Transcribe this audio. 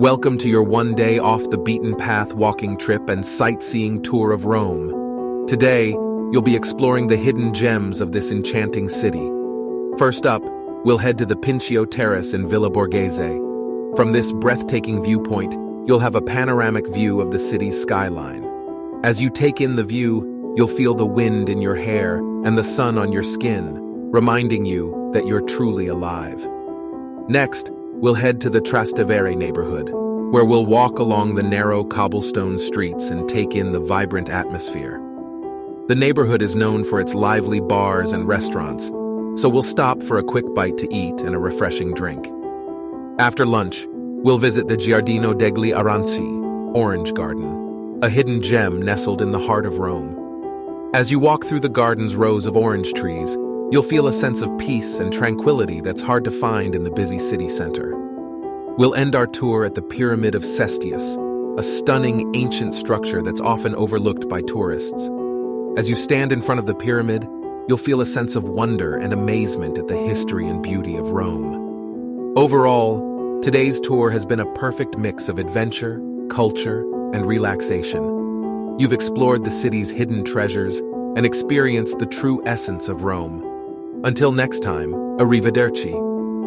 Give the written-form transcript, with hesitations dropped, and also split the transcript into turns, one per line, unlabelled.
Welcome to your one-day off-the-beaten-path walking trip and sightseeing tour of Rome. Today, you'll be exploring the hidden gems of this enchanting city. First up, we'll head to the Pincio Terrace in Villa Borghese. From this breathtaking viewpoint, you'll have a panoramic view of the city's skyline. As you take in the view, you'll feel the wind in your hair and the sun on your skin, reminding you that you're truly alive. Next, we'll head to the Trastevere neighborhood, where we'll walk along the narrow cobblestone streets and take in the vibrant atmosphere. The neighborhood is known for its lively bars and restaurants, so we'll stop for a quick bite to eat and a refreshing drink. After lunch, we'll visit the Giardino degli Aranci, Orange Garden, a hidden gem nestled in the heart of Rome. As you walk through the garden's rows of orange trees, you'll feel a sense of peace and tranquility that's hard to find in the busy city center. We'll end our tour at the Pyramid of Cestius, a stunning ancient structure that's often overlooked by tourists. As you stand in front of the pyramid, you'll feel a sense of wonder and amazement at the history and beauty of Rome. Overall, today's tour has been a perfect mix of adventure, culture, and relaxation. You've explored the city's hidden treasures and experienced the true essence of Rome. Until next time, arrivederci.